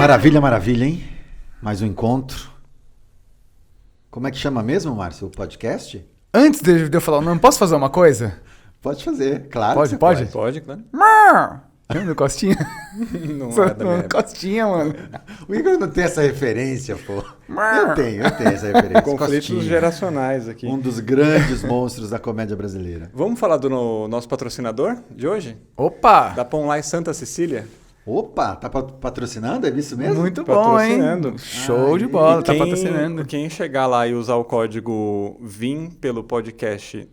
Maravilha, maravilha, hein? Mais um encontro. Como é que chama mesmo, Márcio, o podcast? Antes de eu falar o nome, posso fazer uma coisa? Pode fazer, claro. Pode? Pode, claro. Lembra do Costinha? Não é da minha época. Costinha, mano. O Igor não tem essa referência, pô. Eu tenho essa referência. Conflitos Costinha, geracionais aqui. um dos grandes monstros da comédia brasileira. Vamos falar do nosso patrocinador de hoje? Opa! Da Pão Lá Santa Cecília? Opa, tá patrocinando? É isso mesmo? Muito bom, hein? Patrocinando. Show de bola, tá patrocinando. Quem chegar lá e usar o código VIM pelo podcast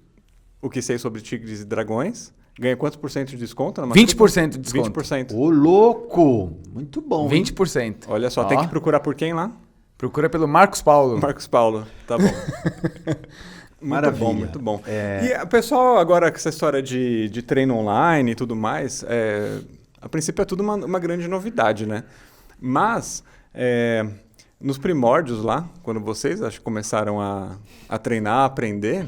O Que Sei Sobre Tigres e Dragões, ganha quantos por cento de desconto? 20% de desconto. 20%. Ô, louco! Muito bom. 20%. Olha só, Ó. tem que procurar por quem lá? Procura pelo Marcos Paulo. Marcos Paulo, tá bom. Maravilha. Muito bom. E o pessoal, agora com essa história de treino online e tudo mais, a princípio é tudo uma grande novidade, né? Mas, nos primórdios lá, quando vocês acho que começaram a treinar, a aprender,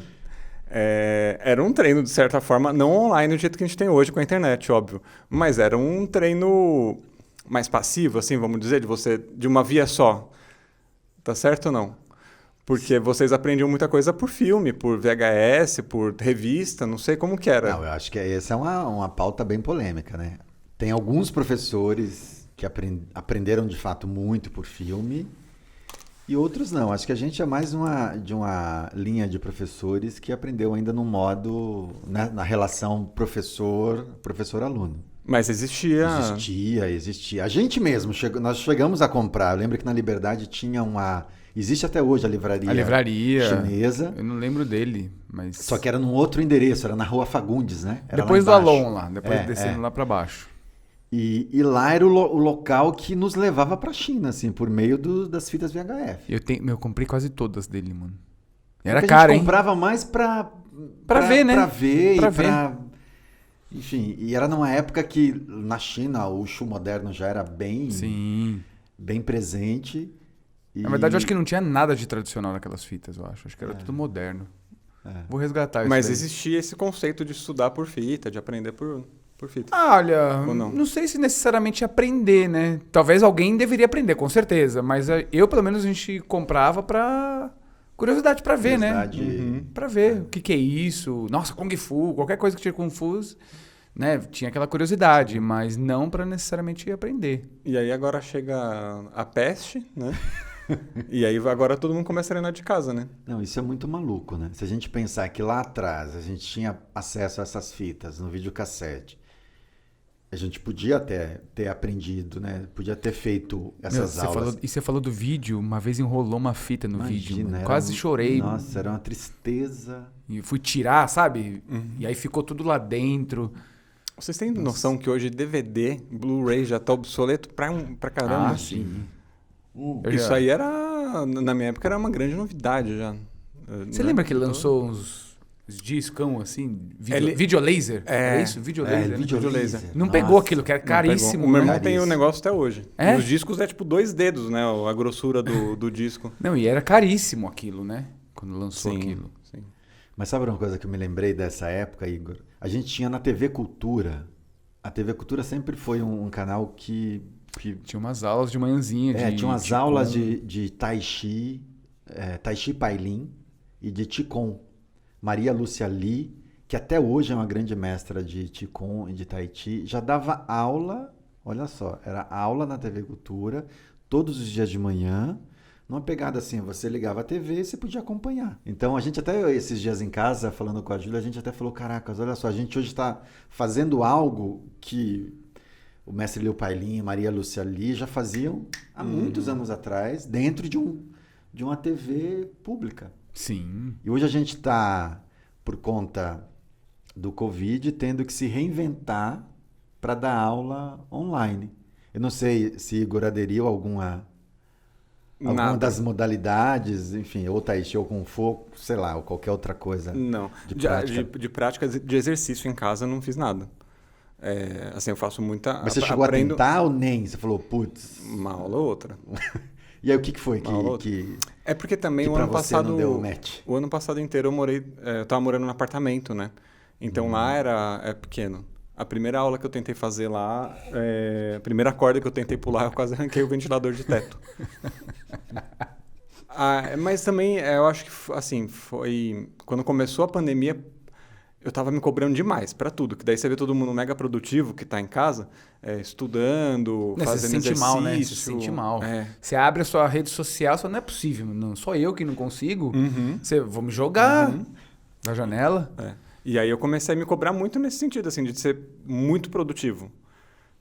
era um treino, de certa forma, não online do jeito que a gente tem hoje com a internet, óbvio. Mas era um treino mais passivo, assim, vamos dizer, de uma via só. Tá certo ou não? Porque vocês aprendiam muita coisa por filme, por VHS, por revista, não sei como que era. Não, eu acho que essa é uma pauta bem polêmica, né? Tem alguns professores que aprenderam de fato muito por filme e outros não. Acho que a gente é mais de uma linha de professores que aprendeu ainda no modo, né, na relação professor-aluno. Mas existia... Existia. A gente mesmo, nós chegamos a comprar. Eu lembro que na Liberdade tinha existe até hoje a livraria chinesa. Eu não lembro dele, mas... Só que era num outro endereço, era na Rua Fagundes, né? Era depois do lá embaixo. Alon lá, depois descendo lá pra baixo. E lá era o local que nos levava pra China, assim, por meio das fitas VHF. Eu comprei quase todas dele, mano. Era Porque caro, a gente hein? comprava mais pra ver, né? Pra ver Pra e ver. pra... Enfim, e era numa época que na China o Wushu moderno já era Sim. bem presente. Na verdade, eu acho que não tinha nada de tradicional naquelas fitas, eu acho. Acho que era tudo moderno. Vou resgatar isso Mas daí. existia esse conceito de estudar por fita, de aprender por fita. Olha, Ou não? não sei se necessariamente aprender, né? Talvez alguém deveria aprender, com certeza. Mas eu, pelo menos, a gente comprava pra... curiosidade pra ver, Curiosidade. né? Pra ver o que é isso. Nossa, Kung Fu, qualquer coisa que tinha Kung Fu, né? Tinha aquela curiosidade, mas não pra necessariamente aprender. E aí agora chega a peste, né? E aí agora todo mundo começa a treinar de casa, né? Não, isso é muito maluco, né? Se a gente pensar que lá atrás a gente tinha acesso a essas fitas no videocassete, a gente podia até ter aprendido, né? Podia ter feito essas aulas. Você falou do vídeo, uma vez enrolou uma fita no vídeo. Mano. Quase chorei. Nossa, era uma tristeza. E fui tirar, sabe? E aí ficou tudo lá dentro. Vocês têm noção que hoje DVD, Blu-ray já tá obsoleto pra caramba? Sim. Isso aí na minha época, era uma grande novidade já. Você lembra que ele lançou uns discão assim? Videolaser? Era isso? Videolaser. Videolaser. Não pegou aquilo, que era caríssimo. O meu irmão né? tem o negócio até hoje. É? E os discos é tipo 2 dedos, né? A grossura do disco. Não, e era caríssimo aquilo, né? Quando lançou aquilo. Sim. Mas sabe uma coisa que eu me lembrei dessa época, Igor? A gente tinha na TV Cultura. A TV Cultura sempre foi um canal que Tinha umas aulas de manhãzinha. tinha umas aulas de Tai Chi, Tai Chi Pailin e de Qigong. Maria Lúcia Lee, que até hoje é uma grande mestra de Qigong e de Tai Chi, já dava aula, olha só, era aula na TV Cultura, todos os dias de manhã, numa pegada assim, você ligava a TV e você podia acompanhar. Então a gente até, esses dias em casa, falando com a Júlia, a gente até falou, caracas, olha só, a gente hoje está fazendo algo que o mestre Liu Pailin e Maria Lúcia Lee já faziam há muitos anos atrás, dentro de uma TV pública. Sim. E hoje a gente está, por conta do Covid, tendo que se reinventar para dar aula online. Eu não sei se Igor aderiu a alguma das modalidades, enfim, ou Tai Chi ou Kung Fu, sei lá, ou qualquer outra coisa. Não. De prática de exercício em casa, eu não fiz nada. Assim, eu faço muita... Mas você chegou a tentar ou nem? Você falou, putz... Uma aula ou outra. E aí o que foi que É porque também que o pra ano você passado... não deu match? O ano passado inteiro eu tava morando num apartamento, né? Então lá é pequeno. A primeira aula que eu tentei fazer lá, a primeira corda que eu tentei pular, eu quase arranquei o ventilador de teto. Mas também, eu acho que, assim, foi... Quando começou a pandemia, eu tava me cobrando demais pra tudo. Que daí você vê todo mundo mega produtivo que tá em casa, estudando, fazendo você se sente exercício. mal, né? Você se sente mal. Você abre a sua rede social, só não é possível. Não sou eu que não consigo. Vou me jogar da janela. E aí eu comecei a me cobrar muito nesse sentido, assim, de ser muito produtivo.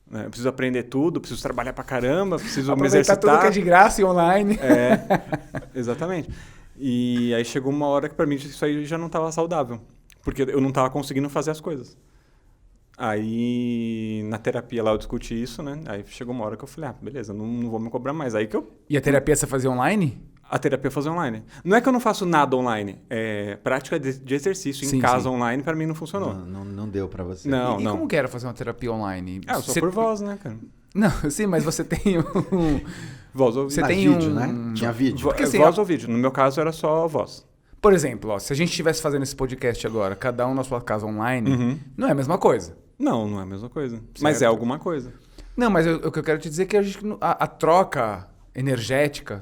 Eu preciso aprender tudo, preciso trabalhar pra caramba, preciso me exercitar. Tudo que é de graça e online. Exatamente. E aí chegou uma hora que pra mim isso aí já não estava saudável. Porque eu não estava conseguindo fazer as coisas. Aí na terapia lá eu discuti isso, né? Aí chegou uma hora que eu falei, beleza, não vou me cobrar mais. Aí que eu... E a terapia você fazia online? A terapia eu fazia online. Não é que eu não faço nada online. Prática de exercício em casa online, pra mim não funcionou. Não deu pra você. Não. Como que era fazer uma terapia online? Eu sou por voz, né, cara? Não, sim, mas você tem voz ou vídeo. Você tem vídeo, né? Tinha vídeo. Porque, assim, voz ou vídeo. No meu caso era só voz. Por exemplo, se a gente estivesse fazendo esse podcast agora, cada um na sua casa online, não é a mesma coisa. Não é a mesma coisa. Certo. Mas é alguma coisa. Não, mas o que eu quero te dizer é que a troca energética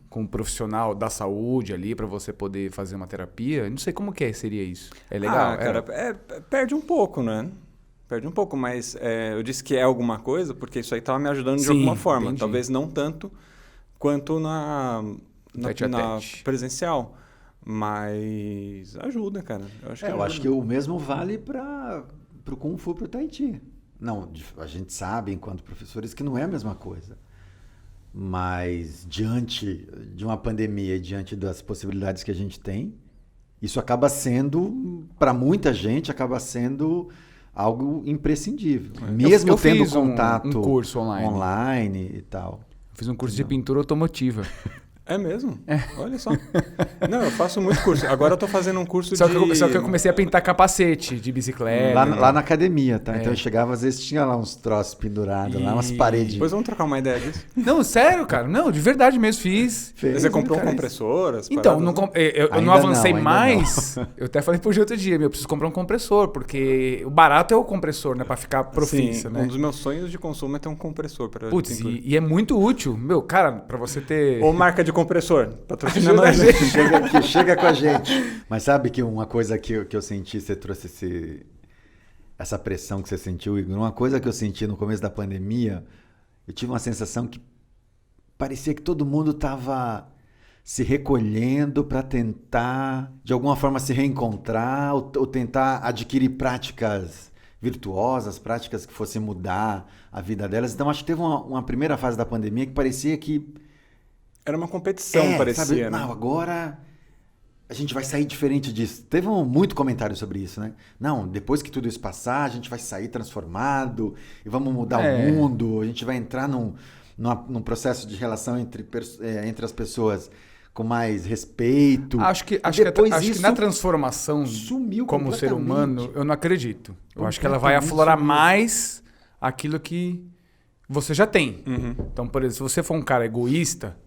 com o profissional da saúde ali para você poder fazer uma terapia, não sei como que seria isso. É legal? Cara, perde um pouco, né? Perde um pouco, mas eu disse que é alguma coisa porque isso aí estava me ajudando de alguma forma. Entendi. Talvez não tanto quanto na presencial. Mas ajuda, cara. Eu acho que o mesmo vale para o Kung Fu, para o Tai Chi. Não, a gente sabe, enquanto professores, que não é a mesma coisa. Mas diante de uma pandemia, diante das possibilidades que a gente tem, isso acaba sendo, para muita gente, acaba sendo algo imprescindível. Mesmo tendo contato um curso online e tal. Fiz um curso de pintura automotiva. É mesmo? Olha só. Não, eu faço muito curso. Agora eu tô fazendo um curso só que eu comecei a pintar capacete de bicicleta. Lá na academia, tá? Então eu chegava, às vezes tinha lá uns troços pendurados, lá umas paredes. Depois vamos trocar uma ideia disso. Não, sério, cara. Não, de verdade mesmo, fiz. Você comprou um compressor? Então, eu não avancei mais. Eu até falei pro Gil outro dia, eu preciso comprar um compressor, porque o barato é o compressor, né? Pra ficar profissa, né? Um dos meus sonhos de consumo é ter um compressor. Putz, e é muito útil. Meu, cara, pra você ter... Ou marca de compressor, patrocinando a gente. Chega com a gente. Mas sabe que uma coisa que eu senti, você trouxe essa pressão que você sentiu, Igor, uma coisa que eu senti no começo da pandemia, eu tive uma sensação que parecia que todo mundo estava se recolhendo para tentar, de alguma forma, se reencontrar ou tentar adquirir práticas virtuosas, práticas que fossem mudar a vida delas. Então, acho que teve uma primeira fase da pandemia que parecia que era uma competição, parecia, sabe? né? Não, agora a gente vai sair diferente disso. Teve muito comentário sobre isso, né? Não, depois que tudo isso passar, a gente vai sair transformado e vamos mudar o mundo. A gente vai entrar num processo de relação entre as pessoas com mais respeito. Acho que na transformação como ser humano, eu não acredito. Eu acho que ela vai aflorar mais aquilo que você já tem. Então, por exemplo, se você for um cara egoísta,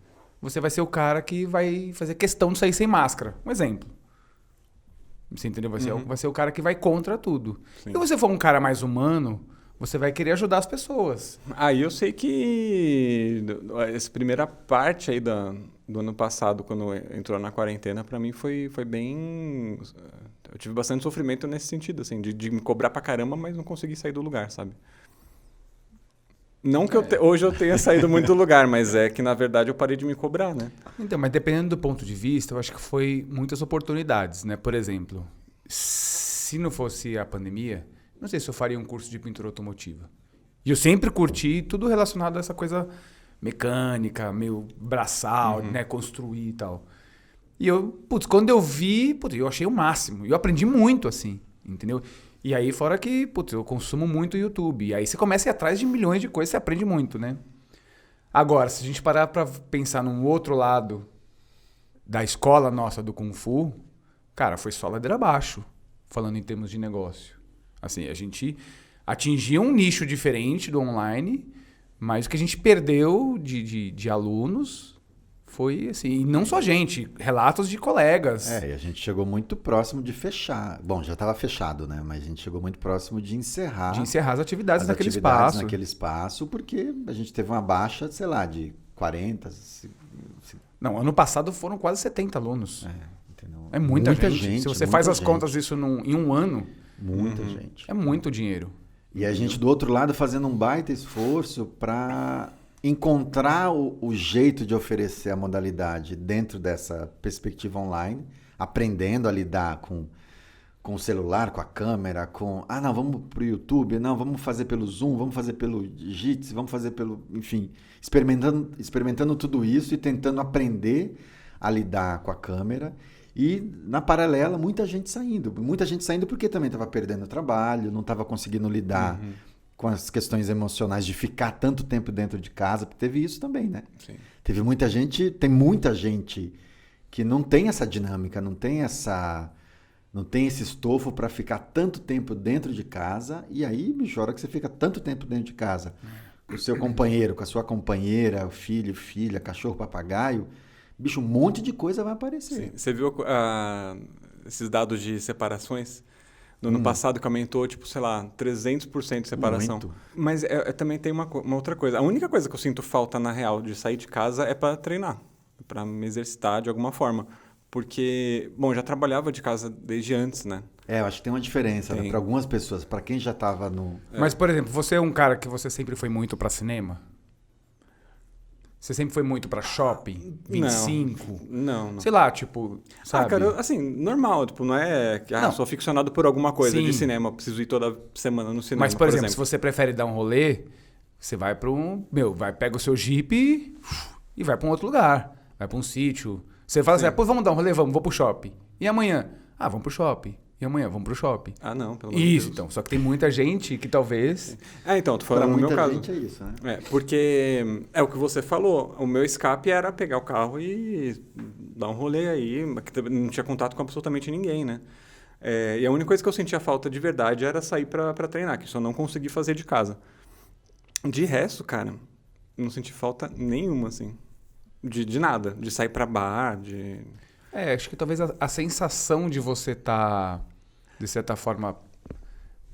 você vai ser o cara que vai fazer questão de sair sem máscara. Um exemplo. Você entendeu? Vai ser o cara que vai contra tudo. Sim. E se você for um cara mais humano, você vai querer ajudar as pessoas. Aí eu sei que essa primeira parte aí do ano passado, quando entrou na quarentena, pra mim foi bem... Eu tive bastante sofrimento nesse sentido, assim, de me cobrar pra caramba, mas não consegui sair do lugar, sabe? Não que hoje eu tenha saído muito do lugar, mas é que, na verdade, eu parei de me cobrar, né? Então, mas dependendo do ponto de vista, eu acho que foi muitas oportunidades, né? Por exemplo, se não fosse a pandemia, não sei se eu faria um curso de pintura automotiva. E eu sempre curti tudo relacionado a essa coisa mecânica, meio braçal, né? Construir e tal. E quando eu vi, eu achei o máximo. E eu aprendi muito, assim, entendeu? E aí, fora que, eu consumo muito YouTube. E aí você começa a ir atrás de milhões de coisas, você aprende muito, né? Agora, se a gente parar pra pensar num outro lado da escola nossa do Kung Fu, cara, foi só ladeira abaixo, falando em termos de negócio. Assim, a gente atingia um nicho diferente do online, mas o que a gente perdeu de alunos Foi assim, e não só a gente, relatos de colegas. E a gente chegou muito próximo de fechar. Bom, já estava fechado, né? Mas a gente chegou muito próximo de encerrar As atividades naquele naquele espaço, porque a gente teve uma baixa, sei lá, de 40. Não, ano passado foram quase 70 alunos. Entendeu? É muita gente. Se você faz as contas disso em um ano, muita gente. é muito dinheiro. E a gente do outro lado fazendo um baita esforço para encontrar o jeito de oferecer a modalidade dentro dessa perspectiva online, aprendendo a lidar com o celular, com a câmera, não, vamos pro YouTube, não, vamos fazer pelo Zoom, vamos fazer pelo Jitsi, vamos fazer pelo, enfim, experimentando tudo isso e tentando aprender a lidar com a câmera. E, na paralela, muita gente saindo porque também estava perdendo o trabalho, não estava conseguindo lidar com as questões emocionais de ficar tanto tempo dentro de casa, porque teve isso também, né? Sim. Tem muita gente que não tem essa dinâmica, não tem esse estofo para ficar tanto tempo dentro de casa, e aí, bicho, a hora que você fica tanto tempo dentro de casa, com o seu companheiro, com a sua companheira, filho, filha, cachorro, papagaio, bicho, um monte de coisa vai aparecer. Sim. Você viu esses dados de separações? No ano passado que aumentou, tipo, sei lá, 300% de separação. Muito. Mas também tem uma outra coisa. A única coisa que eu sinto falta, na real, de sair de casa é para treinar. Para me exercitar de alguma forma. Porque, bom, já trabalhava de casa desde antes, né? Eu acho que tem uma diferença, né? Para algumas pessoas, para quem já estava no... Mas, por exemplo, você é um cara que você sempre foi muito para cinema? Você sempre foi muito pra shopping? 25? Não. Sei lá, tipo, sabe? Cara, assim, normal. Tipo, não é que sou aficionado por alguma coisa de cinema. Preciso ir toda semana no cinema, Mas, por exemplo, se você prefere dar um rolê, você vai pra pega o seu Jeep e vai pra um outro lugar. Vai pra um sítio. Você fala assim, pô, vamos dar um rolê? Vou pro shopping. E amanhã? Vamos pro shopping. E amanhã, vamos pro shopping. Não, pelo amor de Deus. Isso, então. Só que tem muita gente que talvez... Então, tô falando no meu caso. Gente é isso, né? Porque é o que você falou. O meu escape era pegar o carro e dar um rolê aí. Não tinha contato com absolutamente ninguém, né? E a única coisa que eu sentia falta de verdade era sair pra treinar, que isso eu não consegui fazer de casa. De resto, cara, não senti falta nenhuma, assim. De nada. De sair pra bar, de... acho que talvez a sensação de você estar, de certa forma,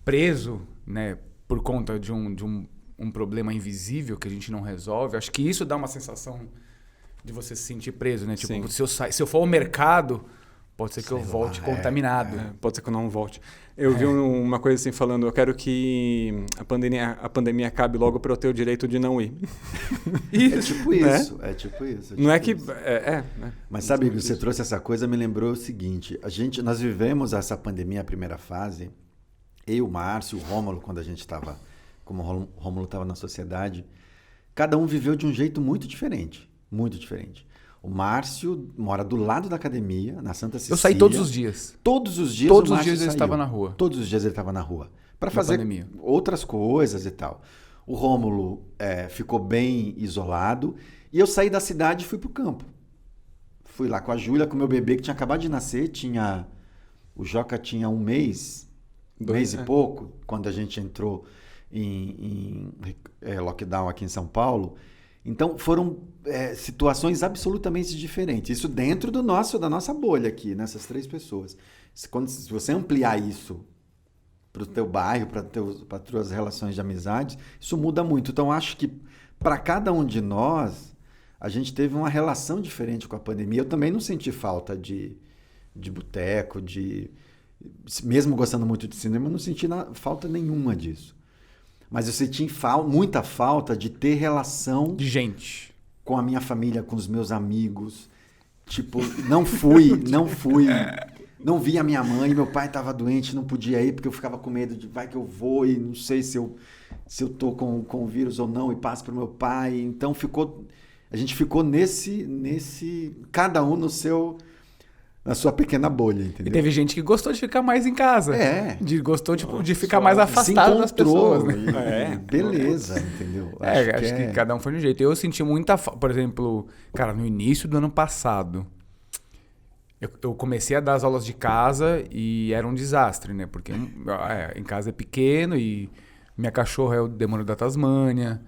preso, né, por conta de um problema invisível que a gente não resolve, acho que isso dá uma sensação de você se sentir preso, né? Tipo, se eu for ao mercado, pode ser que eu volte contaminado. Pode ser que eu não volte. Eu vi uma coisa assim falando, eu quero que a pandemia acabe logo para eu ter o direito de não ir. É tipo isso. Né? É tipo isso. Não é que... né? Mas sabe, Igor, você trouxe essa coisa, me lembrou o seguinte, nós vivemos essa pandemia, a primeira fase, eu, o Márcio, o Rômulo, quando a gente estava, como o Rômulo estava na sociedade, cada um viveu de um jeito muito diferente. Muito diferente. O Márcio mora do lado da academia, na Santa Cecília. Eu saí todos os dias. Todos os dias Todos o os Márcio dias ele saiu. estava na rua. Todos os dias ele estava na rua. Para fazer pandemia. Outras coisas e tal. O Rômulo ficou bem isolado. E eu saí da cidade e fui para o campo. Fui lá com a Júlia, com o meu bebê que tinha acabado de nascer. O Joca tinha um mês e pouco, quando a gente entrou em lockdown aqui em São Paulo. Então, foram situações absolutamente diferentes. Isso dentro da nossa bolha aqui, nessas 3 pessoas. Se você ampliar isso para o teu bairro, para as tuas relações de amizade, isso muda muito. Então, acho que para cada um de nós, a gente teve uma relação diferente com a pandemia. Eu também não senti falta de boteco, mesmo gostando muito de cinema, eu não senti falta nenhuma disso. Mas eu senti muita falta de ter relação... De gente. Com a minha família, com os meus amigos. Tipo, não vi a minha mãe, meu pai estava doente, não podia ir, porque eu ficava com medo de vai que eu vou e não sei se eu tô com o vírus ou não e passo para o meu pai. Então, a gente ficou nesse cada um na sua pequena bolha, entendeu? E teve gente que gostou de ficar mais em casa. Gostou de ficar mais se afastado das pessoas. Né? Beleza, entendeu? Acho que cada um foi de um jeito. Eu senti muita falta. Por exemplo, cara, no início do ano passado, eu comecei a dar as aulas de casa e era um desastre, né? Porque em casa é pequeno e minha cachorra é o demônio da Tasmânia.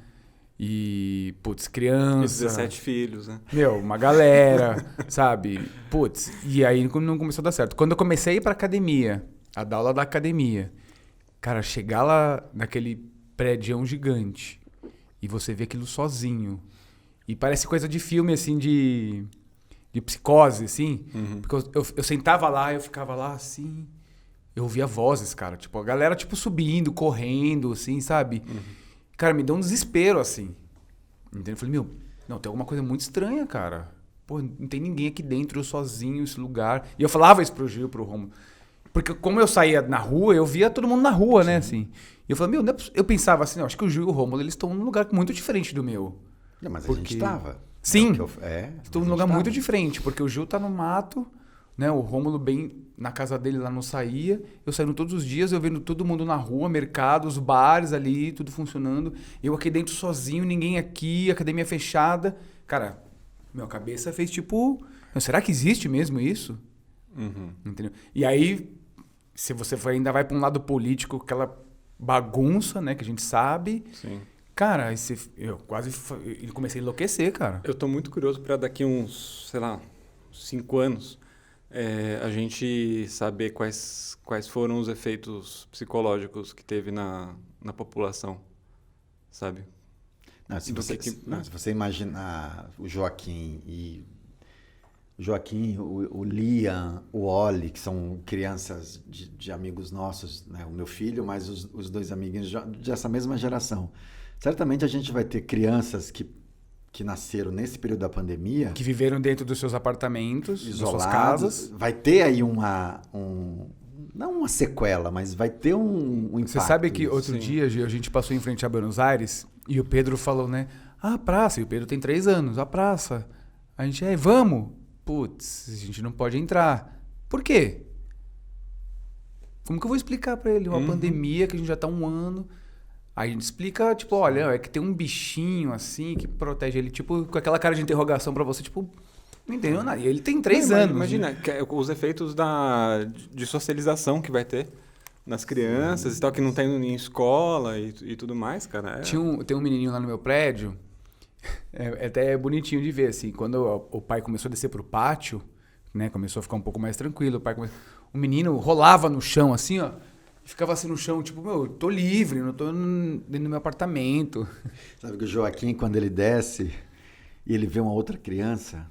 E, putz, E criança. 17 filhos, né? Meu, uma galera, sabe? Putz, e aí não começou a dar certo. Quando eu comecei a ir pra academia, a dar aula da academia, cara, chegar lá naquele prédião gigante e você vê aquilo sozinho. E parece coisa de filme, assim, de psicose, assim. Porque eu sentava lá, eu ficava lá, assim... Eu ouvia vozes, cara. Tipo, a galera, tipo, subindo, correndo, assim, sabe? Cara, me deu um desespero, assim. Entendeu? Eu falei, meu, não, tem alguma coisa muito estranha, cara. Pô, não tem ninguém aqui dentro, eu sozinho, esse lugar. E eu falava isso pro Gil, pro Romulo. Porque como eu saía na rua, eu via todo mundo na rua, né, assim. E eu falei, meu, eu pensava assim, acho que o Gil e o Romulo, eles estão num lugar muito diferente do meu. Não, mas a Porque- gente tava. Sim. mas Estou num a lugar gente muito tava. diferente, porque o Gil tá no mato, né? O Rômulo bem na casa dele lá não saía. Eu saindo todos os dias, eu vendo todo mundo na rua, mercados, bares ali, tudo funcionando. Eu aqui dentro sozinho, ninguém aqui, academia fechada. Cara, minha cabeça fez tipo, será que existe mesmo isso? Entendeu? E aí, se você ainda vai para um lado político, aquela bagunça, né, que a gente sabe. Sim. Cara, aí eu comecei a enlouquecer, cara. Eu tô muito curioso para daqui uns, sei lá, 5 anos, a gente saber quais foram os efeitos psicológicos que teve na população, sabe? Não, se Do você, que- não, se você imaginar o Joaquim, o Liam, o Oli, que são crianças de amigos nossos, né? O meu filho, mais os dois amiguinhos dessa mesma geração. Certamente a gente vai ter crianças que nasceram nesse período da pandemia, Que viveram dentro dos seus apartamentos, das suas isolados. casas. Vai ter aí não uma sequela, mas vai ter um impacto. Você sabe que isso. outro sim. dia a gente passou em frente a Buenos Aires e o Pedro falou, né? Ah, a praça. E o Pedro tem 3 anos. A praça. A gente, vamos. Putz, a gente não pode entrar. Por quê? Como que eu vou explicar pra ele? Uma pandemia que a gente já tá 1 ano. Aí a gente explica, tipo, olha, é que tem um bichinho assim que protege ele, tipo, com aquela cara de interrogação pra você, tipo, não entendeu nada. E ele tem 3 anos. Imagina os efeitos de socialização que vai ter nas crianças e tal, que não tá indo em escola e tudo mais, cara. Tem um menininho lá no meu prédio, até bonitinho de ver, assim, quando o pai começou a descer pro pátio, né, começou a ficar um pouco mais tranquilo, o menino rolava no chão, assim, ó, e ficava assim no chão, tipo, meu, eu tô livre, não tô dentro do meu apartamento. Sabe que o Joaquim, quando ele desce e ele vê uma outra criança,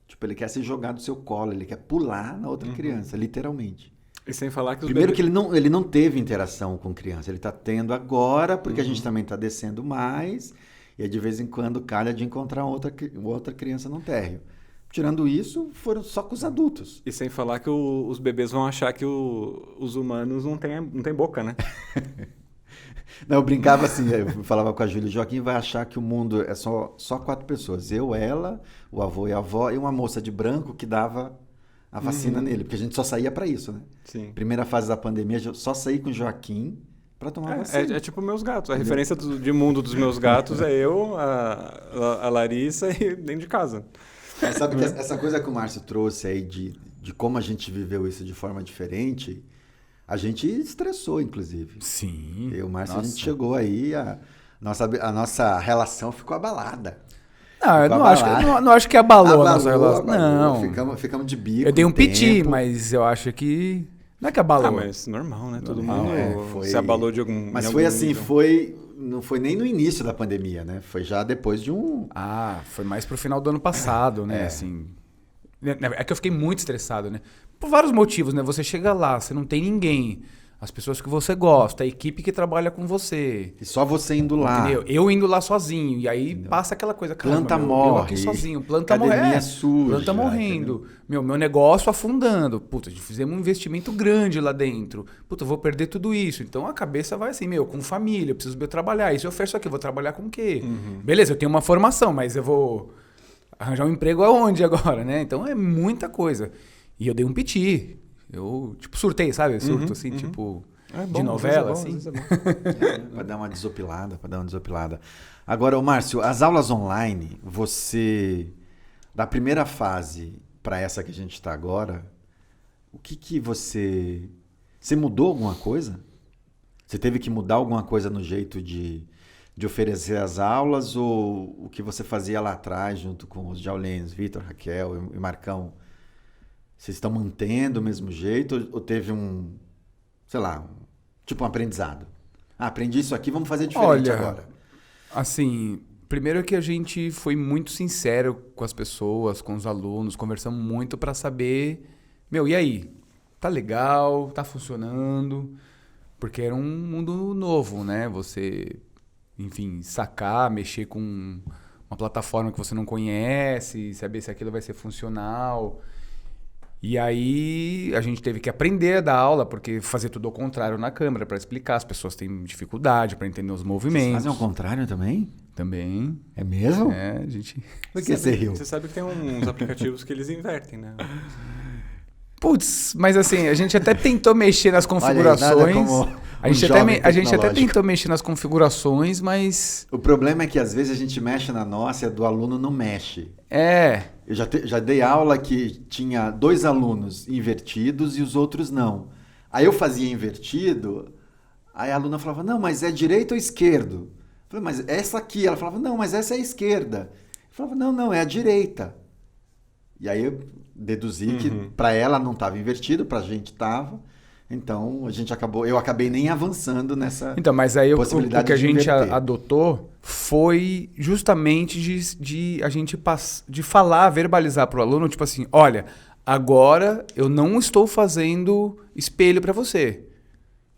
tipo, ele quer se jogar do seu colo, ele quer pular na outra criança, literalmente. E sem falar que os Primeiro bebês... que ele não teve interação com criança, ele está tendo agora, porque a gente também está descendo mais, e aí de vez em quando calha de encontrar outra criança no térreo. Tirando isso, foram só com os adultos. E sem falar que os bebês vão achar que os humanos não têm boca, né? Não, eu brincava assim, eu falava com a Júlia, Joaquim vai achar que o mundo é só 4 pessoas, eu, ela, o avô e a avó, e uma moça de branco que dava a vacina nele, porque a gente só saía para isso, né? Sim. Primeira fase da pandemia, eu só saí com o Joaquim para tomar vacina. É tipo meus gatos. A referência de mundo dos meus gatos é eu, a Larissa e dentro de casa. Mas sabe que essa coisa que o Márcio trouxe aí de como a gente viveu isso de forma diferente, a gente estressou, inclusive. Sim. Eu e o Márcio, a gente Nossa. chegou aí, a nossa relação ficou abalada. Não, eu Ficou não acho, abalado. não acho que abalou a nossa relação. Abalou. Não. Ficamos de bico. Eu dei um piti, tempo. mas eu acho que. Não é que abalou. Mas normal, né? Todo Normal, mundo foi- se abalou de algum... Mas em foi algum assim, nível. não foi nem no início da pandemia, né? Foi já depois de um... Ah, foi mais pro final do ano passado, né? Assim. É que eu fiquei muito estressado, né? Por vários motivos, né? Você chega lá, você não tem ninguém. As pessoas que você gosta, a equipe que trabalha com você. E só você indo lá. Entendeu? Eu indo lá sozinho. E aí passa aquela coisa, caramba, Planta eu morre. aqui sozinho. Planta Academia morre. suja, Planta morrendo. Meu negócio afundando. Puta, fizemos um investimento grande lá dentro. Puta, eu vou perder tudo isso. Então a cabeça vai assim, com família, eu preciso trabalhar. Isso eu ofereço aqui, eu vou trabalhar com o quê? Beleza, eu tenho uma formação, mas eu vou arranjar um emprego aonde agora, né? Então é muita coisa. E eu dei um piti. Eu, tipo, surtei, sabe? Surto, assim, tipo... É bom, de às novela, vezes é assim. bom, às vezes é bom. Para dar uma desopilada, Agora, ô Márcio, as aulas online, da primeira fase para essa que a gente está agora, o que você mudou alguma coisa? Você teve que mudar alguma coisa no jeito de de oferecer as aulas ou o que você fazia lá atrás junto com os jaulenses, Vitor, Raquel e Marcão? Vocês estão mantendo o mesmo jeito ou teve sei lá, tipo um aprendizado? Aprendi isso aqui, vamos fazer diferente agora. Assim, primeiro que a gente foi muito sincero com as pessoas, com os alunos, conversamos muito para saber, e aí? Tá legal? Tá funcionando? Porque era um mundo novo, né? Você, enfim, sacar, mexer com uma plataforma que você não conhece, saber se aquilo vai ser funcional. E aí a gente teve que aprender a dar aula, porque fazer tudo ao contrário na câmera para explicar, as pessoas têm dificuldade para entender os movimentos. Vocês fazem ao contrário também? Também. É mesmo? É, a gente... Por que você riu? Você sabe que tem uns aplicativos que eles invertem, né? Putz, mas assim, a gente até tentou mexer nas configurações. A gente até tentou mexer nas configurações, mas... O problema é que às vezes a gente mexe na nossa e a do aluno não mexe. É. Eu já dei aula que tinha 2 alunos invertidos e os outros não. Aí eu fazia invertido, aí a aluna falava, não, mas é direito ou esquerdo? Eu falei, mas essa aqui. Ela falava, não, mas essa é a esquerda. Eu falava, não, é a direita. E aí eu deduzi que para ela não estava invertido, para a gente estava. Então eu acabei nem avançando nessa mas aí possibilidade o que a gente inverter. adotou foi justamente de a gente de falar, verbalizar para o aluno, tipo assim, olha, agora eu não estou fazendo espelho para você.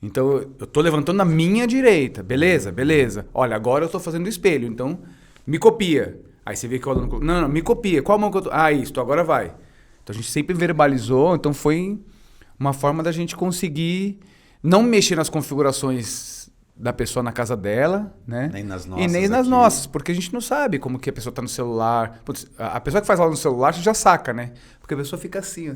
Então eu estou levantando na minha direita, beleza? Olha, agora eu estou fazendo espelho, então me copia. Aí você vê que o aluno... Não, me copia. Qual mão que eu tô... isso, agora vai. Então a gente sempre verbalizou, então foi uma forma da gente conseguir não mexer nas configurações da pessoa na casa dela, né? Nem nas nossas. E nem nas aqui. nossas, porque a gente não sabe como que a pessoa tá no celular. Putz, a pessoa que faz aula no celular, você já saca, né? Porque a pessoa fica assim, ó.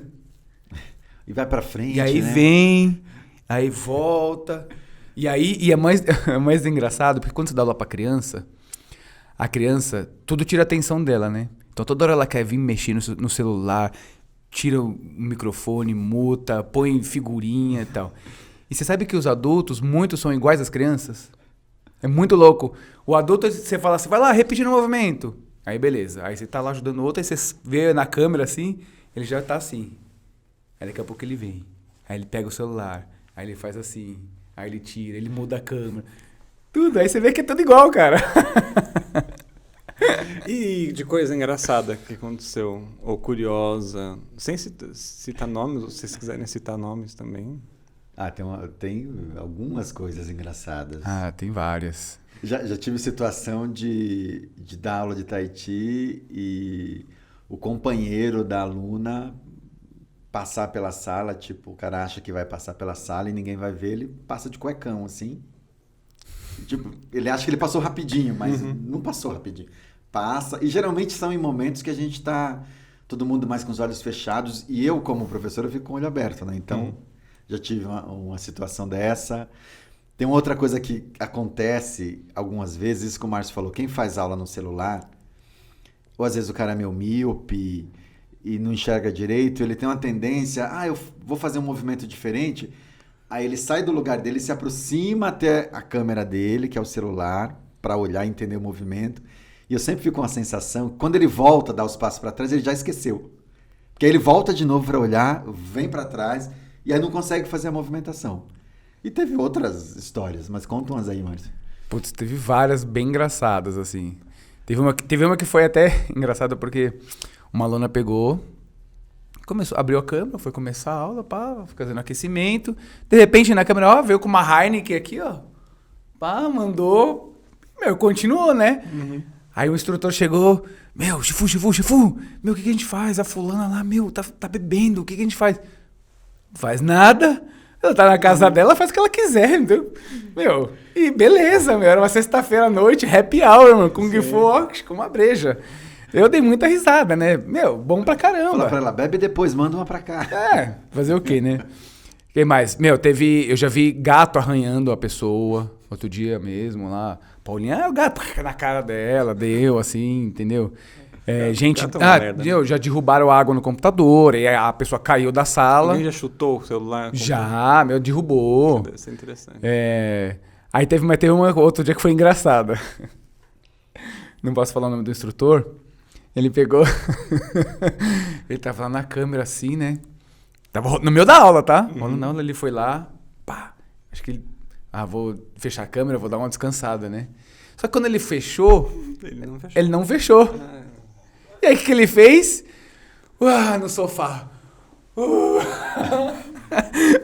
E vai pra frente, E aí né? vem, aí volta. E é mais engraçado, porque quando você dá aula pra criança, a criança, tudo tira a atenção dela, né? Então toda hora ela quer vir mexer no celular, tira o microfone, muta, põe figurinha e tal. E você sabe que os adultos, muitos são iguais às crianças? É muito louco. O adulto, você fala assim, vai lá, repetindo o movimento. Aí beleza. Aí você tá lá ajudando o outro, aí você vê na câmera assim, ele já tá assim. Aí daqui a pouco ele vem. Aí ele pega o celular, aí ele faz assim, aí ele tira, ele muda a câmera. Tudo, aí você vê que é tudo igual, cara. E de coisa engraçada que aconteceu, ou curiosa, sem citar nomes, ou se vocês quiserem citar nomes também. Tem algumas coisas engraçadas. Tem várias. Já tive situação de dar aula de Tai Chi e o companheiro da aluna passar pela sala, tipo, o cara acha que vai passar pela sala e ninguém vai ver, ele passa de cuecão, assim. Tipo, ele acha que ele passou rapidinho, mas não passou rapidinho. Passa, e geralmente são em momentos que a gente tá todo mundo mais com os olhos fechados, e eu, como professor, eu fico com o olho aberto, né? Então, já tive uma situação dessa. Tem uma outra coisa que acontece algumas vezes, isso que o Márcio falou, quem faz aula no celular, ou às vezes o cara é meio míope e não enxerga direito, ele tem uma tendência, eu vou fazer um movimento diferente, aí ele sai do lugar dele, se aproxima até a câmera dele, que é o celular, para olhar e entender o movimento. E eu sempre fico com a sensação que quando ele volta, dá os passos para trás, ele já esqueceu. Porque aí ele volta de novo para olhar, vem para trás, e aí não consegue fazer a movimentação. E teve outras histórias, mas conta umas aí, Márcio. Putz, teve várias bem engraçadas, assim. Teve uma que foi até engraçada, porque uma aluna pegou, abriu a câmera, foi começar a aula, fazendo aquecimento. De repente, na câmera, veio com uma Heineken aqui, ó. Mandou. Continuou, né? Aí o instrutor chegou, Chifu, o que a gente faz? A fulana lá, tá bebendo, o que a gente faz? Faz nada. Ela tá na casa dela, faz o que ela quiser, entendeu? E beleza, era uma sexta-feira à noite, happy hour, mano, Kung Fu, com uma breja. Eu dei muita risada, né? Bom pra caramba. Fala pra ela, bebe depois, manda uma pra cá. Fazer o quê, né? Quem mais? Eu já vi gato arranhando a pessoa, outro dia mesmo lá. Paulinha, o gato na cara dela, deu assim, entendeu? Gente, já derrubaram água no computador, e a pessoa caiu da sala. Alguém já chutou o celular? Já, derrubou. Deve ser interessante. Aí teve uma outro dia que foi engraçada. Não posso falar o nome do instrutor. Ele pegou... ele tava lá na câmera assim, né? Tava no meio da aula, tá? Rolando na aula, ele foi lá, pá. Acho que ele... vou fechar a câmera, vou dar uma descansada, né? Só que quando ele fechou... Ele não fechou. E aí, o que ele fez? No sofá.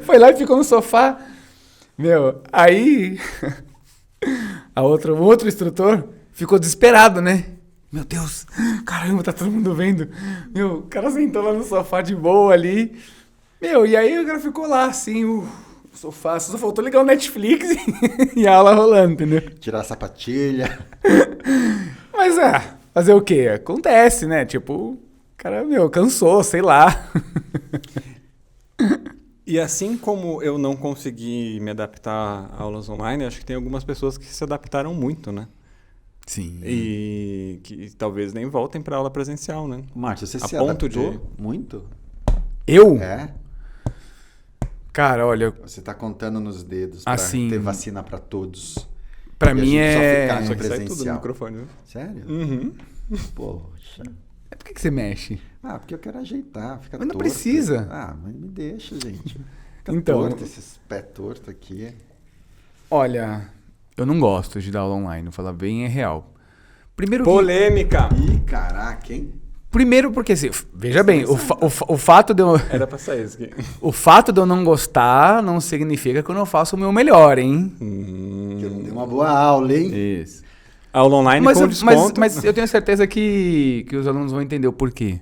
Foi lá e ficou no sofá. Meu, aí... o outro instrutor ficou desesperado, né? Meu Deus, caramba, tá todo mundo vendo. Meu, o cara sentou lá no sofá de boa ali. Meu, e aí o cara ficou lá, assim, no sofá. Só faltou ligar o Netflix e a aula rolando, entendeu? Tirar a sapatilha. Mas, fazer o quê? Acontece, né? Tipo, o cara, cansou, sei lá. E assim como eu não consegui me adaptar a aulas online, acho que tem algumas pessoas que se adaptaram muito, né? Sim. E que talvez nem voltem para aula presencial, né? Márcio, você A se ponto adaptou muito? Eu? É? Cara, olha... Você tá contando nos dedos pra Assim, ter vacina pra todos. Pra E a mim gente só é... ficar no Só que sai tudo no presencial. microfone, né? Sério? Uhum. Poxa. Por que você mexe? Porque eu quero ajeitar, fica Mas não torto. precisa. Mas me deixa, gente. Fica Então, torto, esses pés tortos aqui. olha, eu não gosto de dar aula online, vou falar bem, é real. Primeiro que... Polêmica! Ih, caraca, hein? Primeiro porque, assim, veja bem, o fato de eu... Era pra sair isso aqui. O fato de eu não gostar não significa que eu não faço o meu melhor, hein? Que eu não dei uma boa aula, hein? Isso. Aula online com desconto. Mas eu tenho certeza que os alunos vão entender o porquê.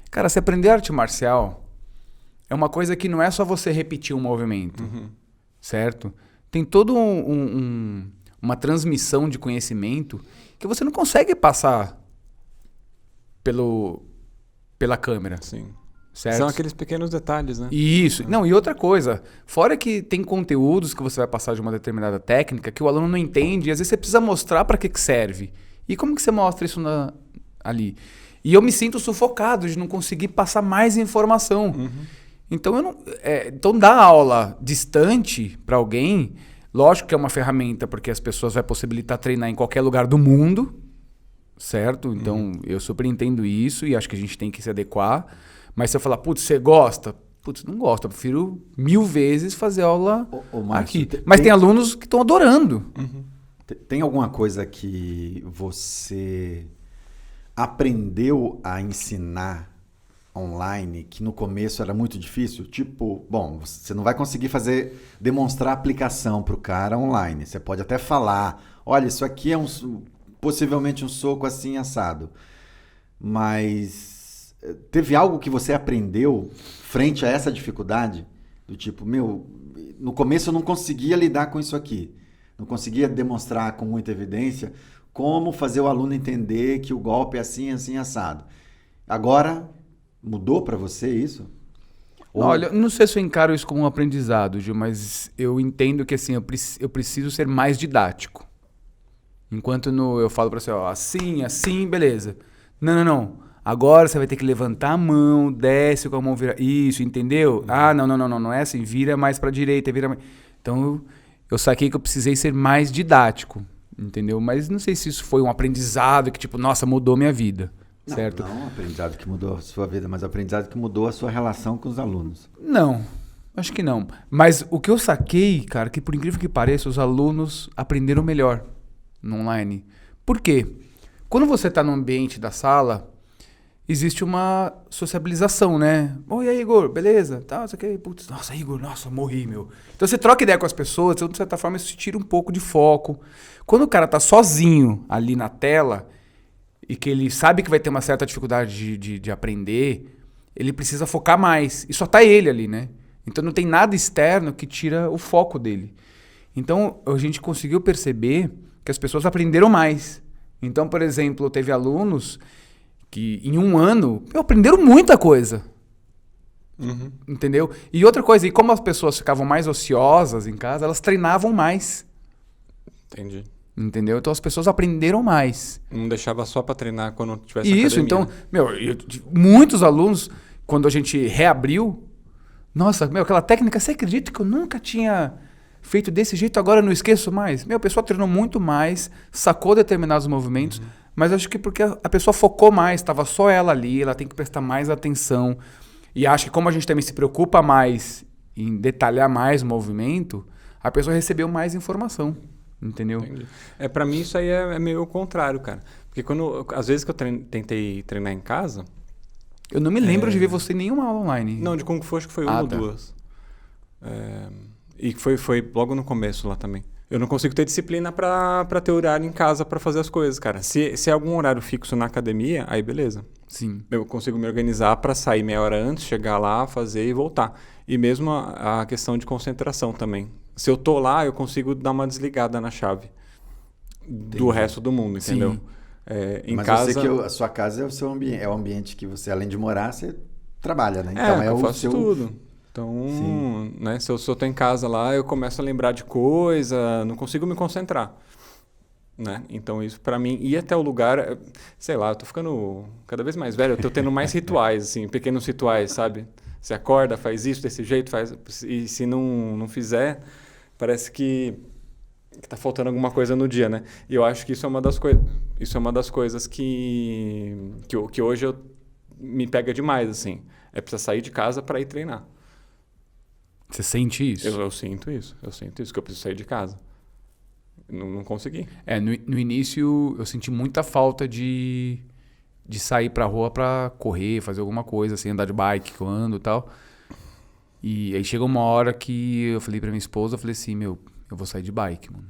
Cara, se aprender arte marcial é uma coisa que não é só você repetir um movimento, certo? Tem toda uma transmissão de conhecimento que você não consegue passar pela câmera. Sim. Certo? São aqueles pequenos detalhes, né? Isso. Não, e outra coisa, fora que tem conteúdos que você vai passar de uma determinada técnica que o aluno não entende, e às vezes você precisa mostrar para que serve. E como que você mostra isso ali? E eu me sinto sufocado de não conseguir passar mais informação. Então, então dar aula distante para alguém, lógico que é uma ferramenta, porque as pessoas vai possibilitar treinar em qualquer lugar do mundo, certo? Então, eu super entendo isso e acho que a gente tem que se adequar. Mas se eu falar, putz, você gosta? Putz, não gosto. Eu prefiro 1000 vezes fazer aula Márcio, aqui. Mas tem alunos que estão adorando. Tem alguma coisa que você aprendeu a ensinar online que no começo era muito difícil? Tipo, bom, você não vai conseguir demonstrar a aplicação para o cara online. Você pode até falar, olha, isso aqui é possivelmente um soco assim assado. Mas teve algo que você aprendeu frente a essa dificuldade? Do tipo, no começo eu não conseguia lidar com isso aqui. Não conseguia demonstrar com muita evidência como fazer o aluno entender que o golpe é assim, assim, assado. Agora, mudou para você isso? Olha, não sei se eu encaro isso como um aprendizado, Gil, mas eu entendo que assim, eu preciso ser mais didático. Enquanto eu falo para você, assim, beleza. Não. Agora você vai ter que levantar a mão, desce com a mão, vira. Isso, entendeu? Não é assim, vira mais para a direita, vira mais. Então, eu saquei que eu precisei ser mais didático, entendeu? Mas não sei se isso foi um aprendizado que, tipo, nossa, mudou minha vida, certo? Não aprendizado que mudou a sua vida, mas aprendizado que mudou a sua relação com os alunos. Não, acho que não. Mas o que eu saquei, cara, que por incrível que pareça, os alunos aprenderam melhor no online. Por quê? Quando você está no ambiente da sala, existe uma sociabilização, né? Oi, aí, Igor, beleza? Tá, isso aqui, putz, nossa, Igor, nossa, morri, meu. Então você troca ideia com as pessoas, então, de certa forma isso te tira um pouco de foco. Quando o cara tá sozinho ali na tela e que ele sabe que vai ter uma certa dificuldade de aprender, ele precisa focar mais. E só tá ele ali, né? Então não tem nada externo que tira o foco dele. Então a gente conseguiu perceber que as pessoas aprenderam mais. Então, por exemplo, teve alunos que em um ano aprenderam muita coisa. Entendeu? E outra coisa, e como as pessoas ficavam mais ociosas em casa, elas treinavam mais. Entendi. Entendeu? Então as pessoas aprenderam mais. Não deixava só para treinar quando tivesse Isso, academia. então, muitos alunos, quando a gente reabriu, nossa, aquela técnica, você acredita que eu nunca tinha feito desse jeito, agora eu não esqueço mais. Meu, a pessoa treinou muito mais, sacou determinados movimentos, mas acho que porque a pessoa focou mais, estava só ela ali, ela tem que prestar mais atenção. E acho que como a gente também se preocupa mais em detalhar mais o movimento, a pessoa recebeu mais informação, entendeu? Entendi. Pra mim isso aí é meio o contrário, cara. Porque às vezes que eu tentei treinar em casa... Eu não me lembro de ver você em nenhuma aula online. Não, de Kung Fu acho que foi uma ou tá. duas. E foi logo no começo lá também. Eu não consigo ter disciplina pra ter horário em casa pra fazer as coisas, cara. Se é algum horário fixo na academia, aí beleza. Sim. Eu consigo me organizar pra sair meia hora antes, chegar lá, fazer e voltar. E mesmo a questão de concentração também. Se eu tô lá, eu consigo dar uma desligada na chave do resto do mundo, entendeu? Sim. Mas casa... eu sei que a sua casa é o seu ambiente, é o ambiente que você, além de morar, você trabalha, né? Então eu o faço seu... tudo. Então, né, se eu tô em casa lá, eu começo a lembrar de coisa, não consigo me concentrar. Né? Então isso pra mim, ir até o lugar, sei lá, eu tô ficando cada vez mais velho, eu tô tendo mais rituais, assim, pequenos rituais, sabe? Você acorda, faz isso desse jeito, e se não fizer, parece que tá faltando alguma coisa no dia, né? E eu acho que isso é uma das coisas que hoje me pega demais, assim. É precisar sair de casa para ir treinar. Você sente isso? Eu sinto isso, que eu preciso sair de casa. Não consegui. No início eu senti muita falta de sair pra rua pra correr, fazer alguma coisa, assim, andar de bike, que eu ando e tal. E aí chegou uma hora que eu falei pra minha esposa, eu falei assim, eu vou sair de bike, mano.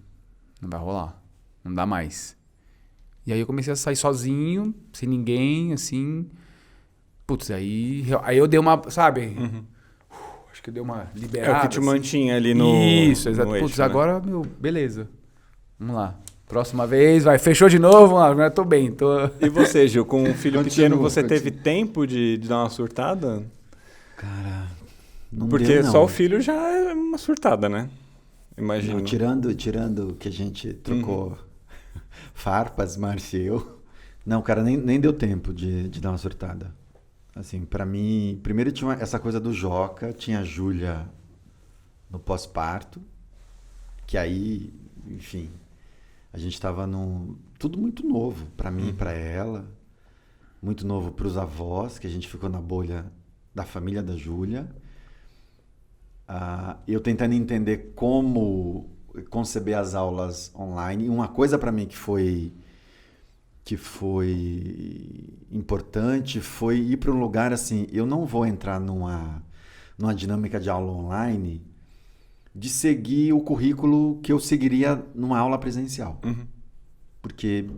Não vai rolar. Não dá mais. E aí eu comecei a sair sozinho, sem ninguém, assim. Putz, aí eu dei uma, sabe? Acho que eu dei uma liberada. É o que te assim. mantinha ali no Isso, exato. no eixo, Putz, né? agora, beleza. Vamos lá. Próxima vez, vai. Fechou de novo? Agora eu tô bem. E você, Gil, com um filho pequeno, você Continua. teve tempo de dar uma surtada? Cara, não Porque deu, não. só o filho já é uma surtada, né? Imagino. Não, tirando que a gente trocou farpas, Márcio e eu. Não, cara, nem deu tempo de dar uma surtada. Assim, pra mim, primeiro tinha essa coisa do Joca, tinha a Júlia no pós-parto, que aí, enfim, a gente tava tudo muito novo pra mim e pra ela, muito novo pros avós, que a gente ficou na bolha da família da Júlia. Eu tentando entender como conceber as aulas online. E uma coisa para mim que foi importante foi ir para um lugar assim, eu não vou entrar numa dinâmica de aula online de seguir o currículo que eu seguiria numa aula presencial. Porque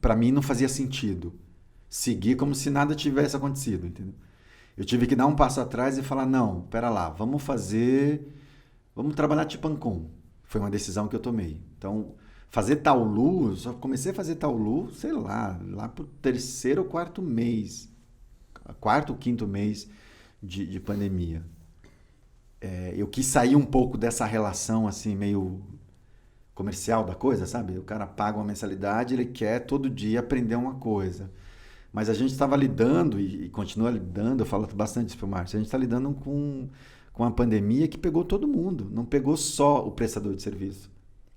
para mim não fazia sentido seguir como se nada tivesse acontecido, entendeu? Eu tive que dar um passo atrás e falar, não, pera lá, vamos trabalhar tipo Ancon. Foi uma decisão que eu tomei. Então, fazer Taolu, só comecei a fazer Taolu, sei lá pro terceiro ou quarto mês, quarto ou quinto mês de pandemia. Eu quis sair um pouco dessa relação, assim, meio comercial da coisa, sabe? O cara paga uma mensalidade, ele quer todo dia aprender uma coisa. Mas a gente estava lidando, e continua lidando, eu falo bastante isso para o Márcio, a gente está lidando com a pandemia que pegou todo mundo. Não pegou só o prestador de serviço,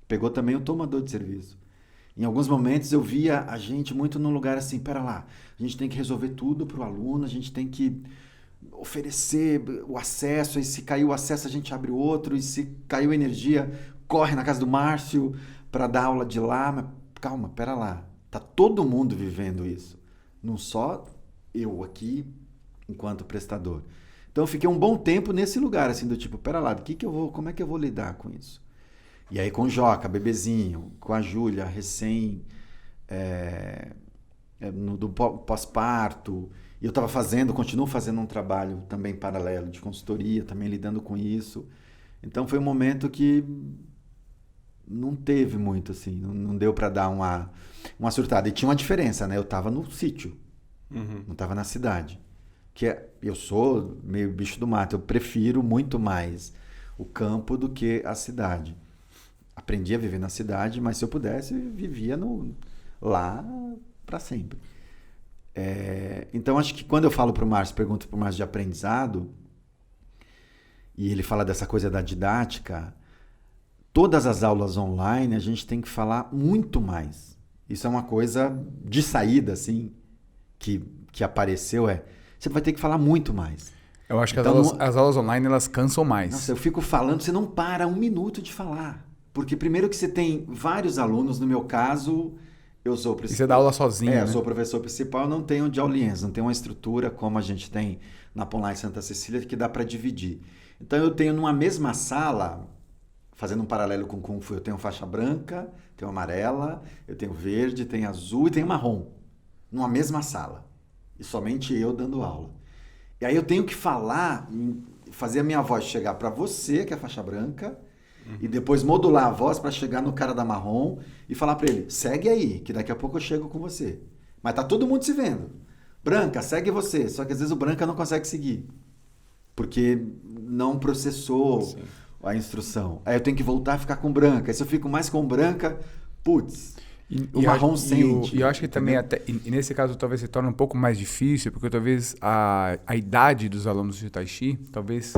pegou também o tomador de serviço. Em alguns momentos eu via a gente muito num lugar assim, pera lá, a gente tem que resolver tudo para o aluno, a gente tem que oferecer o acesso, e se caiu o acesso a gente abre outro, e se caiu a energia, corre na casa do Márcio para dar aula de lá. Mas calma, pera lá, tá todo mundo vivendo isso. Não só eu aqui, enquanto prestador. Então eu fiquei um bom tempo nesse lugar, assim, do tipo, pera lá, como é que eu vou lidar com isso? E aí com o Joca, bebezinho, com a Júlia, recém, do pós-parto, e eu continuo fazendo um trabalho também paralelo de consultoria, também lidando com isso. Então foi um momento que não teve muito, assim, não deu para dar uma surtada. E tinha uma diferença, né? Eu tava no sítio, não tava na cidade. Eu sou meio bicho do mato, eu prefiro muito mais o campo do que a cidade. Aprendi a viver na cidade, mas se eu pudesse, vivia lá para sempre. Então, acho que quando eu falo pergunto pro Márcio de aprendizado, e ele fala dessa coisa da didática, todas as aulas online, a gente tem que falar muito mais. Isso é uma coisa de saída, assim, que apareceu, você vai ter que falar muito mais. Eu acho que Então, as aulas online, elas cansam mais. Nossa, eu fico falando, você não para um minuto de falar. Porque primeiro que você tem vários alunos, no meu caso, eu sou o E principal. você dá aula sozinho, né? Eu sou o professor principal, eu não tenho de auliense, não tenho uma estrutura como a gente tem na Ponline Santa Cecília que dá para dividir. Então eu tenho numa mesma sala, fazendo um paralelo com Kung Fu, eu tenho faixa branca, tenho amarela, eu tenho verde, tenho azul e tenho marrom. Numa mesma sala. E somente eu dando aula. E aí eu tenho que falar, fazer a minha voz chegar para você, que é a faixa branca, e depois modular a voz para chegar no cara da marrom e falar para ele, segue aí, que daqui a pouco eu chego com você. Mas tá todo mundo se vendo. Branca, segue você. Só que às vezes o branca não consegue seguir. Porque não processou a instrução. Aí eu tenho que voltar a ficar com branca. Aí se eu fico mais com branca, putz, o marrom sente. E eu acho que também, até, e nesse caso, talvez se torne um pouco mais difícil, porque talvez a idade dos alunos de Tai Chi, talvez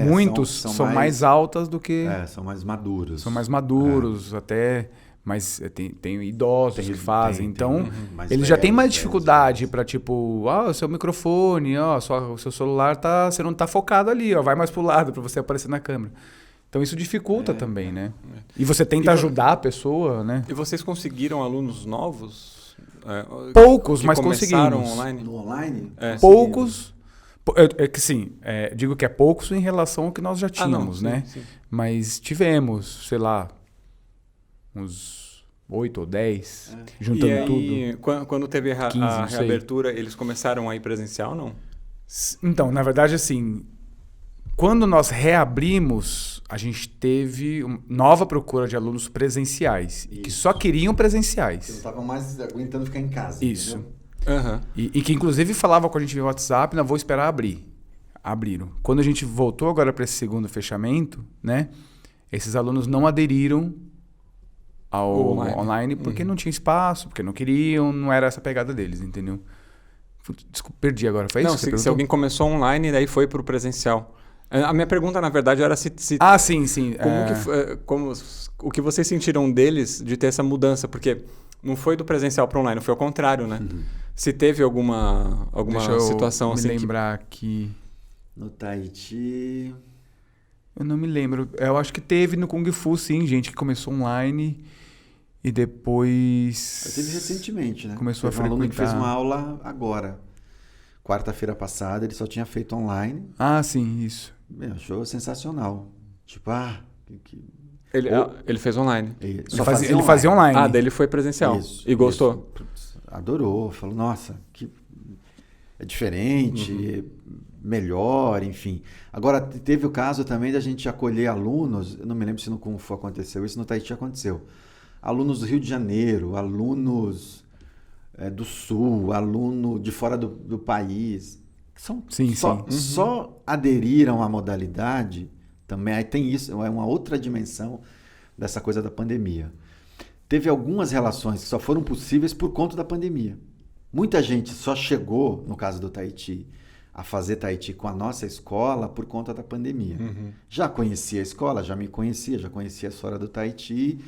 muitos são mais altas do que... são mais maduros. São mais maduros, até... Mas tem idosos que fazem. Então, eles já têm mais dificuldade para, tipo, o seu microfone, o seu celular, você não tá focado ali, vai mais pro lado para você aparecer na câmera. Então, isso dificulta também, né? E você tenta ajudar a pessoa, né? E vocês conseguiram alunos novos? Poucos, mas conseguimos. Online? No online? Poucos. Digo que é poucos em relação ao que nós já tínhamos, né? Sim. Mas tivemos, sei lá, uns 8 ou 10, juntando e aí, tudo. Quando teve 15, a reabertura, eles começaram a ir presencial, não? Então, na verdade, assim, quando nós reabrimos, a gente teve nova procura de alunos presenciais, que só queriam presenciais. Eles estavam mais aguentando ficar em casa. Isso. Uhum. E que inclusive falava com a gente via WhatsApp, não, vou esperar abrir. Abriram. Quando a gente voltou agora para esse segundo fechamento, né, esses alunos não aderiram ao online porque não tinha espaço, porque não queriam, não era essa pegada deles, entendeu? Desculpa, perdi agora. Foi isso que você perguntou? Se alguém começou online e daí foi para o presencial. A minha pergunta, na verdade, era se sim. O que vocês sentiram deles de ter essa mudança? Porque não foi do presencial para online, foi ao contrário, né? Se teve alguma situação assim. Deixa eu me lembrar que... No Tai Chi... Eu não me lembro. Eu acho que teve no Kung Fu, sim, gente que começou online e depois... Teve recentemente, né? Começou teve a um aluno que frequentar. fez uma aula agora. Quarta-feira passada, ele só tinha feito online. Ah, sim, isso. Achou sensacional. Tipo, Ele fez online. Ele fazia online. Ah, daí ele foi presencial. Isso, e gostou? Isso. Adorou. Falou, nossa, que é diferente, melhor, enfim. Agora, teve o caso também da gente acolher alunos, eu não me lembro se no Kung Fu aconteceu isso, no Tai Chi aconteceu. Alunos do Rio de Janeiro, alunos do Sul, aluno de fora do país. Só aderiram à modalidade também. Aí tem isso, é uma outra dimensão dessa coisa da pandemia. Teve algumas relações que só foram possíveis por conta da pandemia. Muita gente só chegou, no caso do Tai Chi, a fazer Tai Chi com a nossa escola por conta da pandemia. Já conhecia a escola, já me conhecia, já conhecia a história do Tai Chi.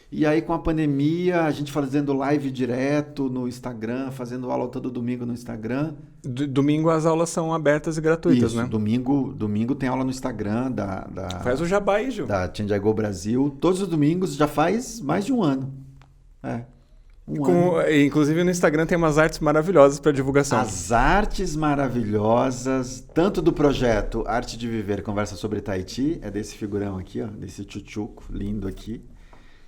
E aí, com a pandemia, a gente fazendo live direto no Instagram, fazendo aula todo domingo no Instagram. Domingo as aulas são abertas e gratuitas, Isso, né? Domingo tem aula no Instagram Faz o jabá aí, Gil. Da Chenjai Go Brasil. Todos os domingos, já faz mais de um ano. Inclusive no Instagram tem umas artes maravilhosas para divulgação. As artes maravilhosas, tanto do projeto Arte de Viver, Conversa sobre Tai Chi, é desse figurão aqui, ó, desse tchutchuco lindo aqui.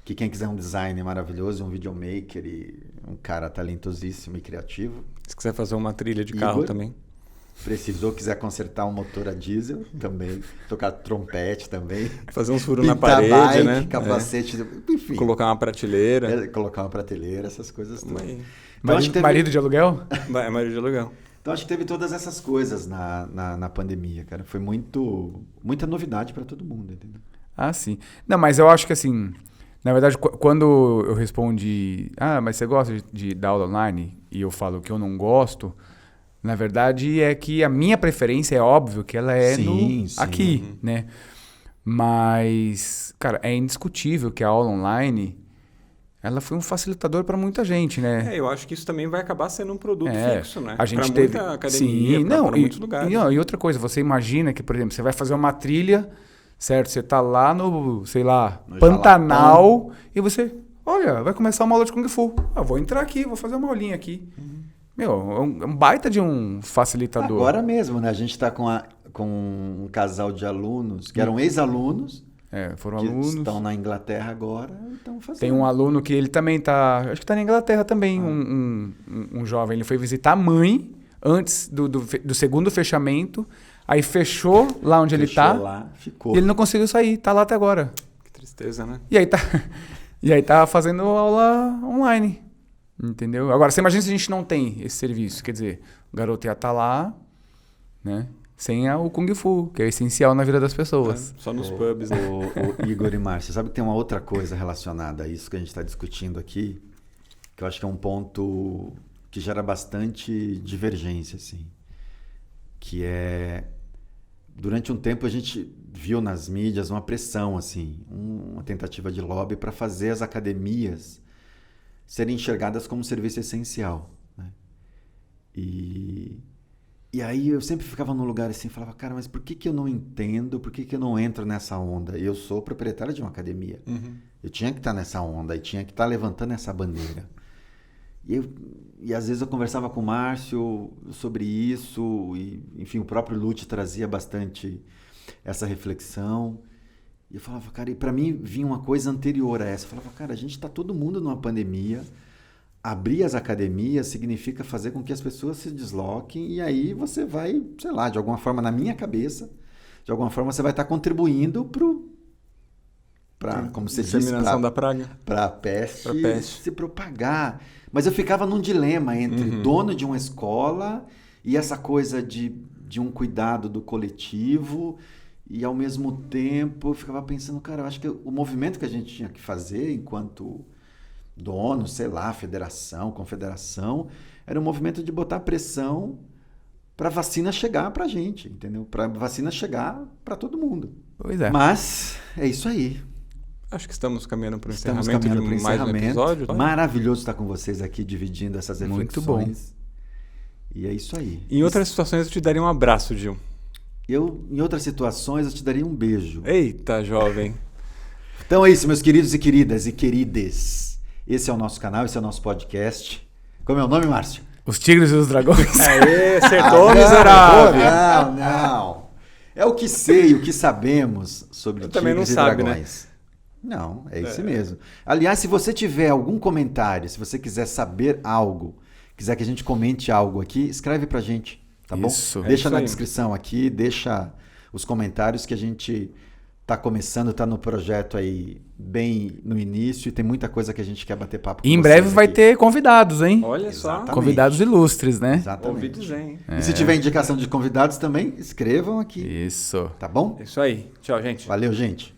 Que quem quiser um design maravilhoso, um videomaker e um cara talentosíssimo e criativo. Se quiser fazer uma trilha de carro também. Precisou, quiser consertar um motor a diesel também. Tocar trompete também. Fazer uns furos na parede, bike, né? Capacete, enfim. Colocar uma prateleira. Colocar uma prateleira, essas coisas todas. Então, marido de aluguel? É marido de aluguel. Então acho que teve todas essas coisas na pandemia, cara. Foi muita novidade para todo mundo, entendeu? Ah, sim. Não, mas eu acho que assim... Na verdade, quando eu respondi, mas você gosta de dar aula online? E eu falo que eu não gosto, na verdade é que a minha preferência é óbvio que ela é aqui, né? Mas cara, é indiscutível que a aula online, ela foi um facilitador para muita gente, né? Eu acho que isso também vai acabar sendo um produto fixo, né? A gente pra teve muita academia, pra muitos lugares. E outra coisa, você imagina que, por exemplo, você vai fazer uma trilha, certo? Você tá lá no, sei lá, No Pantanal, e você, olha, vai começar uma aula de Kung Fu. Vou entrar aqui, vou fazer uma aulinha aqui. Meu, é um baita de um facilitador. Agora mesmo, né? A gente está com um casal de alunos, que eram ex-alunos, Foram que alunos. estão na Inglaterra agora e estão fazendo. Tem um aluno que ele também tá, acho que tá na Inglaterra também, um jovem. Ele foi visitar a mãe antes do segundo fechamento, aí fechou lá onde ele tá, lá, ficou. e ele não conseguiu sair, tá lá até agora. Que tristeza, né? E aí tá fazendo aula online, entendeu? Agora, você imagina se a gente não tem esse serviço, quer dizer, o garoto ia estar lá, né? Sem o Kung Fu, que é essencial na vida das pessoas. Só nos pubs, né? O Igor e Márcio, sabe que tem uma outra coisa relacionada a isso que a gente está discutindo aqui, que eu acho que é um ponto que gera bastante divergência, assim, que é, durante um tempo a gente viu nas mídias uma pressão, assim, uma tentativa de lobby para fazer as academias serem enxergadas como um serviço essencial, né? E aí eu sempre ficava num lugar assim, falava, cara, mas por que eu não entendo, por que eu não entro nessa onda? Eu sou proprietário de uma academia. Eu tinha que estar nessa onda e tinha que estar levantando essa bandeira. E às vezes eu conversava com o Márcio sobre isso, e enfim, o próprio Lute trazia bastante essa reflexão. E eu falava, cara, e para mim vinha uma coisa anterior a essa. Eu falava, cara, a gente está todo mundo numa pandemia. Abrir as academias significa fazer com que as pessoas se desloquem e aí você vai, sei lá, de alguma forma, na minha cabeça, de alguma forma você vai estar contribuindo para, como você disse, disseminação da praga, para a peste se propagar. Mas eu ficava num dilema entre dono de uma escola e essa coisa de um cuidado do coletivo, e ao mesmo tempo eu ficava pensando, cara, eu acho que o movimento que a gente tinha que fazer enquanto dono, sei lá, federação, confederação, era um movimento de botar pressão para a vacina chegar para a gente, entendeu? Para a vacina chegar para todo mundo. Pois é. Mas é isso aí. Acho que estamos caminhando para o Estamos encerramento caminhando de para o mais um episódio. Maravilhoso estar com vocês aqui, dividindo essas reflexões. Muito bom. E é isso aí. Em outras situações eu te daria um abraço, Gil. Em outras situações, eu te daria um beijo. Eita, jovem. Então é isso, meus queridos e queridas e querides. Esse é o nosso canal, esse é o nosso podcast. Como é o nome, Márcio? Os Tigres e os Dragões. Aê, acertou, miserável. Não. É o que sei, o que sabemos sobre também Tigres não e sabe, Dragões. Né? Não, é isso mesmo. Aliás, se você tiver algum comentário, se você quiser saber algo, quiser que a gente comente algo aqui, escreve pra gente, tá bom? Isso. Deixa isso na aí. descrição aqui, deixa os comentários que a gente tá começando, tá no projeto aí bem no início e tem muita coisa que a gente quer bater papo com E em breve vocês vai aqui. ter convidados, hein? Olha só. Exatamente. Convidados ilustres, né? Ouvi Exatamente. dizer, hein? E se tiver indicação de convidados também, escrevam aqui, Isso. tá bom? É isso aí. Tchau, gente. Valeu, gente.